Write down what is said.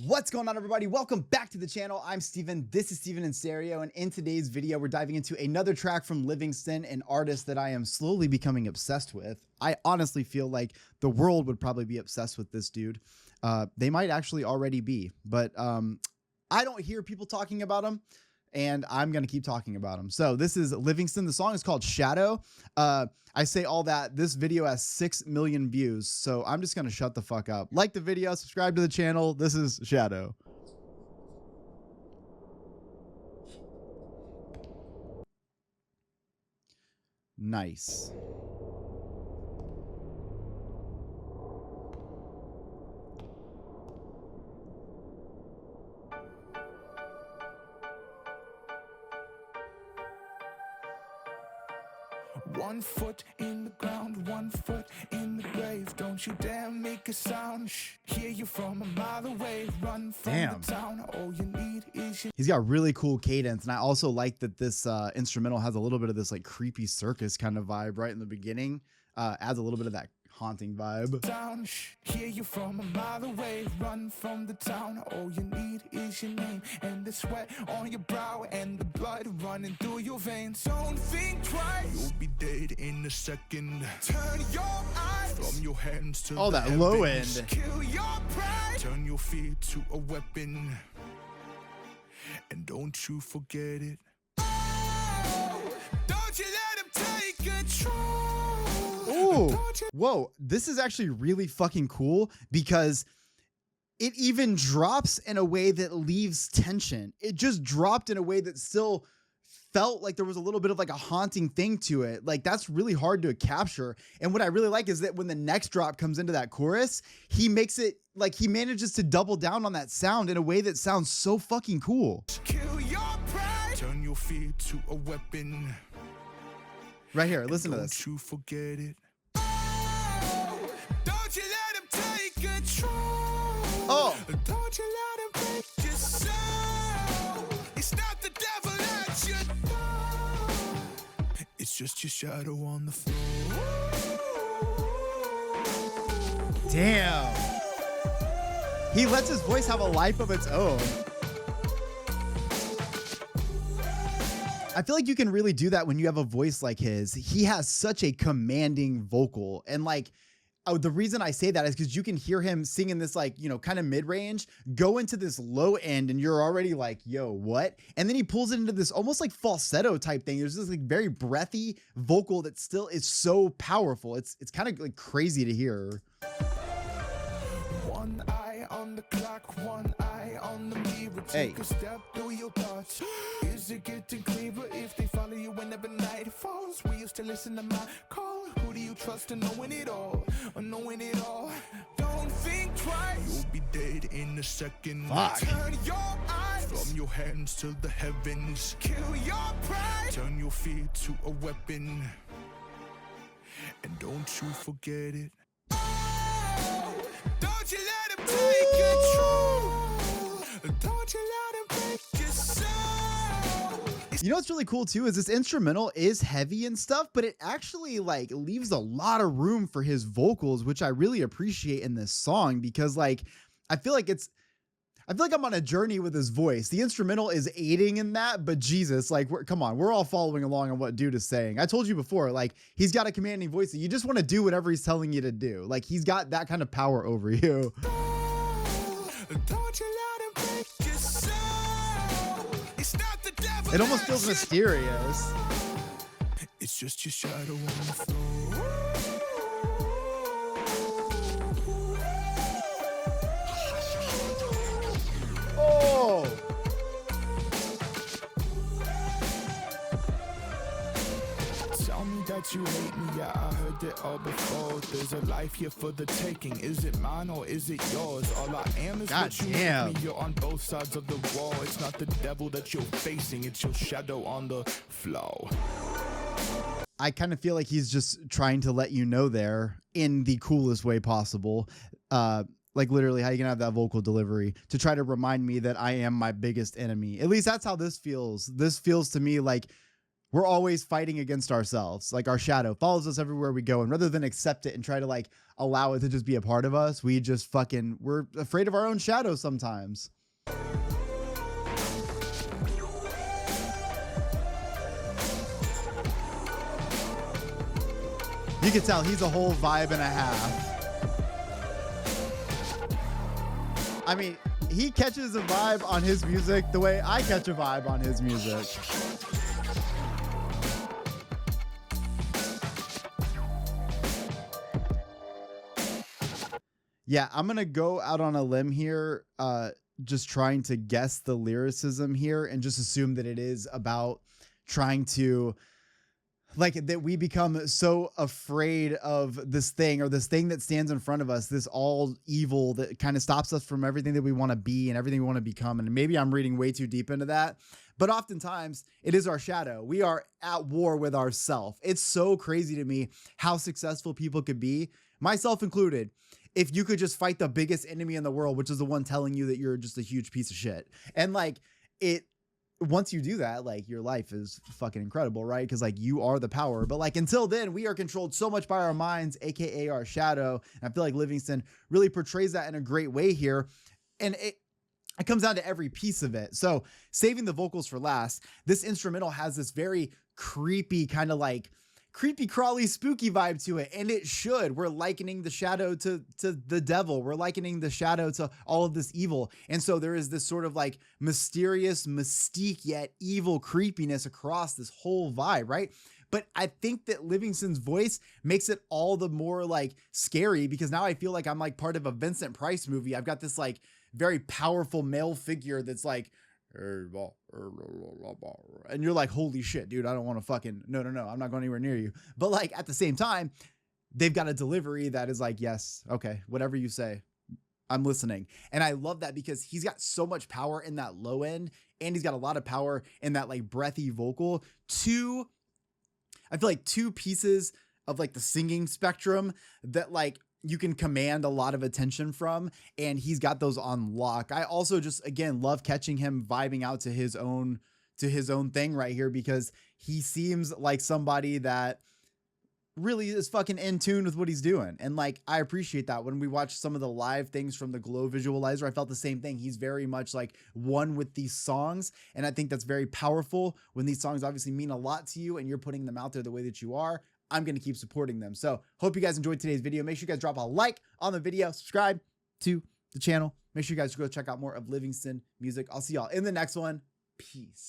What's going on, everybody? Welcome back to the channel. I'm Steven. This is Steven in Stereo, and in today's video, we're diving into another track from Livingston, an artist that I am slowly becoming obsessed with. I honestly feel like the world would probably be obsessed with this dude. They might actually already be, but I don't hear people talking about him, and I'm going to keep talking about him. So this is Livingston. The song is called Shadow. I say all that. This video has 6 million views, so I'm just going to shut the fuck up. Like the video, subscribe to the channel. This is Shadow. Nice. One foot in the ground, one foot in the grave. Don't you dare make a sound. Shh, hear you from a mile away. Run from the town. All you need is your... He's got really cool cadence, and I also like that this instrumental has a little bit of this like creepy circus kind of vibe right in the beginning. Adds a little bit of that haunting vibe. Down, shh, hear you from a mile away. Run from the town. All you need is your name and the sweat on your brow and the blood running through your veins. Don't think twice. You'll be dead in a second. Turn your eyes from your hands to oh, that low end. Kill your pride. Turn your fear to a weapon. And don't you forget it. Oh, don't you let him take control. Ooh, whoa, this is actually really fucking cool because it even drops in a way that leaves tension. It just dropped in a way that still felt like there was a little bit of like a haunting thing to it. Like that's really hard to capture. And what I really like is that when the next drop comes into that chorus, he makes it like he manages to double down on that sound in a way that sounds so fucking cool. Kill your pride. Turn your fear to a weapon. Right here, listen to this. Don't you forget it. Oh, don't you let him take control. Oh. Don't you let him break your soul. It's not the devil at your door. It's just your shadow on the floor. Damn. He lets his voice have a life of its own. I feel like you can really do that when you have a voice like his. He has such a commanding vocal. And like, the reason I say that is because you can hear him singing this like, you know, kind of mid-range, go into this low end and you're already like, yo, what? And then he pulls it into this almost like falsetto type thing. There's this like very breathy vocal that still is so powerful. It's kind of like crazy to hear. One eye on the clock, one eye on the mirror. Hey. Take a step through your thoughts. Is it getting clearer if they follow you whenever night falls? We used to listen to my call. Who do you trust in knowing it all? Or knowing it all? Don't think twice. You'll be dead in a second. Fuck. Turn your eyes from your hands to the heavens. Kill your pride. Turn your fear to a weapon. And don't you forget it. Oh, don't you let him take control. Don't you let him break your soul. You know what's really cool too is this instrumental is heavy and stuff, but it actually like leaves a lot of room for his vocals, which I really appreciate in this song because like I feel like I'm on a journey with his voice. The instrumental is aiding in that, but Jesus, like come on, we're all following along on what dude is saying. I told you before, like he's got a commanding voice that you just want to do whatever he's telling you to do. Like he's got that kind of power over you. Don't you let him break your soul. It's not the devil. It almost feels mysterious. It's just your shadow on the floor. Oh. Tell me that you hate me, yeah, I heard it all before. There's a life here for the taking. Is it mine or is it yours? All I am is what you make me. You're on both sides of the wall. It's not the devil that you're facing, it's your shadow on the floor. I kind of feel like he's just trying to let you know there in the coolest way possible. Like literally how you can have that vocal delivery to try to remind me that I am my biggest enemy. At least that's how this feels. This feels to me like we're always fighting against ourselves. Like our shadow follows us everywhere we go. And rather than accept it and try to like allow it to just be a part of us, we're afraid of our own shadow sometimes. You can tell he's a whole vibe and a half. I mean, he catches a vibe on his music the way I catch a vibe on his music. Yeah, I'm going to go out on a limb here, just trying to guess the lyricism here and just assume that it is about trying to, like, that we become so afraid of this thing or this thing that stands in front of us, this all evil that kind of stops us from everything that we want to be and everything we want to become. And maybe I'm reading way too deep into that, but oftentimes it is our shadow. We are at war with ourself. It's so crazy to me how successful people could be, myself included, if you could just fight the biggest enemy in the world, which is the one telling you that you're just a huge piece of shit. And like once you do that, like your life is fucking incredible, right? Because like you are the power. But like until then, we are controlled so much by our minds, aka our shadow. And I feel like Livingston really portrays that in a great way here. And it comes down to every piece of it. So saving the vocals for last, this instrumental has this very creepy kind of like creepy crawly spooky vibe to it, and it should. We're likening the shadow to the devil. We're likening the shadow to all of this evil, and so there is this sort of like mysterious mystique yet evil creepiness across this whole vibe, right? But I think that Livingston's voice makes it all the more like scary, because now I feel like I'm like part of a Vincent Price movie. I've got this like very powerful male figure that's like, and you're like, holy shit, dude, I don't want to fucking, no, I'm not going anywhere near you. But like at the same time, they've got a delivery that is like, yes, okay, whatever you say, I'm listening. And I love that because he's got so much power in that low end, and he's got a lot of power in that like breathy vocal. I feel like two pieces of like the singing spectrum that like you can command a lot of attention from, and he's got those on lock. I also just, again, love catching him vibing out to his own thing right here, because he seems like somebody that really is fucking in tune with what he's doing. And like, I appreciate that. When we watch some of the live things from the Glow visualizer, I felt the same thing. He's very much like one with these songs. And I think that's very powerful when these songs obviously mean a lot to you and you're putting them out there the way that you are. I'm going to keep supporting them. So hope you guys enjoyed today's video. Make sure you guys drop a like on the video, subscribe to the channel. Make sure you guys go check out more of Livingston music. I'll see y'all in the next one. Peace.